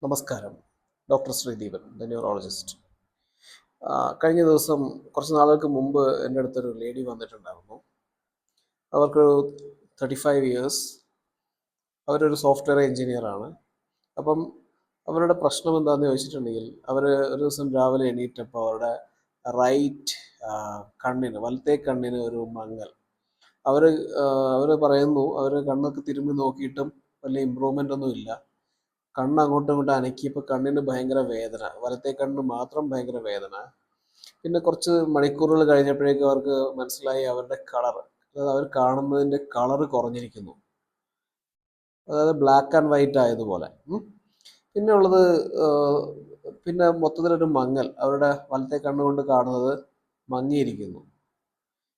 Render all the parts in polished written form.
നമസ്കാരം. Doctor Sreedeepan, the neurologist. കഴിഞ്ഞ ദിവസം കുറച്ച് നാളുകൾക്ക് മുമ്പ് എൻ്റെ അടുത്തൊരു ലേഡി വന്നിട്ടുണ്ടായിരുന്നു. അവർക്ക് 35 ഇയേഴ്സ്. അവരൊരു സോഫ്റ്റ്വെയർ എഞ്ചിനീയറാണ്. അപ്പം അവരുടെ പ്രശ്നം എന്താണെന്ന് ചോദിച്ചിട്ടുണ്ടെങ്കിൽ, അവർ ഒരു ദിവസം രാവിലെ എണീറ്റപ്പോൾ അവരുടെ റൈറ്റ് കണ്ണിന്, വലത്തെ കണ്ണിന് ഒരു മങ്ങൽ. അവർ അവർ പറയുന്നു, അവർ കണ്ണൊക്കെ തിരുമ്മി നോക്കിയിട്ടും വലിയ ഇമ്പ്രൂവ്മെൻ്റ് ഒന്നും ഇല്ല. കണ്ണ് അങ്ങോട്ടും ഇങ്ങോട്ടും അനക്കിയപ്പോൾ കണ്ണിന് ഭയങ്കര വേദന, വലത്തെ കണ്ണിന് മാത്രം ഭയങ്കര വേദന. പിന്നെ കുറച്ച് മണിക്കൂറുകൾ കഴിഞ്ഞപ്പോഴേക്കും അവർക്ക് മനസ്സിലായി അവരുടെ കളർ, അതായത് അവർ കാണുന്നതിൻ്റെ കളറ് കുറഞ്ഞിരിക്കുന്നു. അതായത് ബ്ലാക്ക് ആൻഡ് വൈറ്റ് ആയതുപോലെ. പിന്നെ ഉള്ളത് പിന്നെ മൊത്തത്തിലൊരു മങ്ങൽ, അവരുടെ വലത്തെ കണ്ണുകൊണ്ട് കാണുന്നത് മങ്ങിയിരിക്കുന്നു.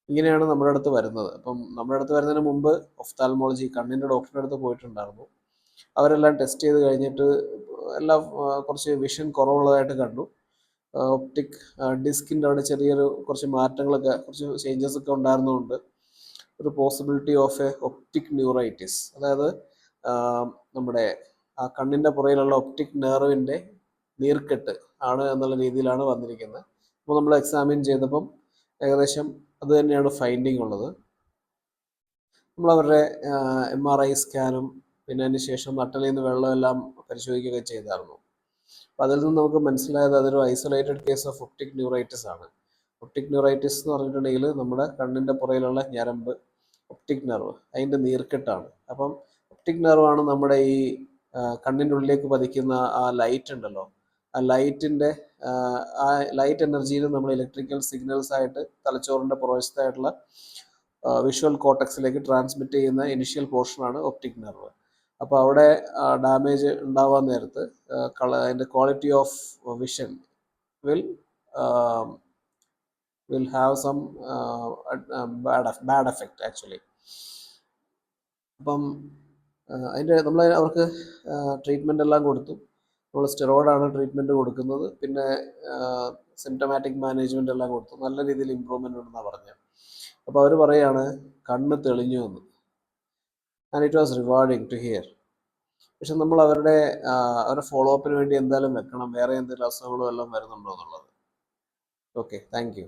ഇങ്ങനെയാണ് നമ്മുടെ അടുത്ത് വരുന്നത്. അപ്പം നമ്മുടെ അടുത്ത് വരുന്നതിന് മുമ്പ് ഒഫ്താൽമോളജി കണ്ണിൻ്റെ ഡോക്ടറുടെ അടുത്ത് പോയിട്ടുണ്ടായിരുന്നു. അവരെല്ലാം ടെസ്റ്റ് ചെയ്ത് കഴിഞ്ഞിട്ട് എല്ലാം കുറച്ച് വിഷൻ കുറവുള്ളതായിട്ട് കണ്ടു. ഒപ്റ്റിക് ഡിസ്കിൻ്റെ അവിടെ ചെറിയൊരു കുറച്ച് മാറ്റങ്ങളൊക്കെ, കുറച്ച് ചേഞ്ചസ് ഒക്കെ ഉണ്ടായിരുന്നതുകൊണ്ട് ഒരു possibility of A optic neuritis, അതായത് നമ്മുടെ ആ കണ്ണിൻ്റെ പുറയിലുള്ള ഒപ്റ്റിക് നെർവിൻ്റെ നീർക്കെട്ട് ആണ് എന്നുള്ള രീതിയിലാണ് വന്നിരിക്കുന്നത്. അപ്പോൾ നമ്മൾ എക്സാമിൻ ചെയ്തപ്പം ഏകദേശം അത് തന്നെയാണ് ഫൈൻഡിങ് ഉള്ളത്. നമ്മളവരുടെ MRI സ്കാനും പിന്നെ അതിന് ശേഷം നട്ടലിൽ നിന്ന് വെള്ളമെല്ലാം പരിശോധിക്കുകയൊക്കെ ചെയ്തായിരുന്നു. അപ്പോൾ അതിൽ നിന്ന് നമുക്ക് മനസ്സിലായത് അതൊരു isolated case of optic neuritis ആണ്. ഒപ്റ്റിക് ന്യൂറൈറ്റിസ് എന്ന് പറഞ്ഞിട്ടുണ്ടെങ്കിൽ നമ്മുടെ കണ്ണിൻ്റെ പുറയിലുള്ള ഞരമ്പ്, ഒപ്റ്റിക് നെർവ്, അതിൻ്റെ നീർക്കെട്ടാണ്. അപ്പം ഒപ്റ്റിക് നെർവാണ് നമ്മുടെ ഈ കണ്ണിൻ്റെ ഉള്ളിലേക്ക് പതിക്കുന്ന ആ ലൈറ്റ് ഉണ്ടല്ലോ, ആ ലൈറ്റിൻ്റെ ആ ലൈറ്റ് എനർജിയിൽ നമ്മൾ ഇലക്ട്രിക്കൽ സിഗ്നൽസ് ആയിട്ട് തലച്ചോറിൻ്റെ പുറവശത്തായിട്ടുള്ള വിഷ്വൽ കോർട്ടക്സിലേക്ക് ട്രാൻസ്മിറ്റ് ചെയ്യുന്ന ഇനിഷ്യൽ പോർഷനാണ് ഒപ്റ്റിക് നെർവ്. അപ്പോൾ അവിടെ ഡാമേജ് ഉണ്ടാവാൻ നേരത്ത് അതിൻ്റെ quality of vision will have some bad effect actually. അപ്പം നമ്മൾ അവർക്ക് ട്രീറ്റ്മെൻ്റ് എല്ലാം കൊടുത്തു. നമ്മൾ സ്റ്റിറോയിഡാണ് ട്രീറ്റ്മെൻറ്റ് കൊടുക്കുന്നത്. പിന്നെ സിംറ്റമാറ്റിക് മാനേജ്മെൻ്റ് എല്ലാം കൊടുത്തു. നല്ല രീതിയിൽ ഇമ്പ്രൂവ്മെൻ്റ് ഉണ്ടെന്നാണ് പറഞ്ഞത്. അപ്പോൾ അവർ പറയുകയാണ് കണ്ണ് തെളിഞ്ഞു എന്ന്. And it was rewarding to hear. പക്ഷെ നമ്മൾ അവരുടെ ഫോളോ അപ്പിന് വേണ്ടി എന്തായാലും വെക്കണം, വേറെ എന്തെങ്കിലും അസുഖങ്ങളും എല്ലാം വരുന്നുണ്ടോ എന്നുള്ളത്. Okay, thank you.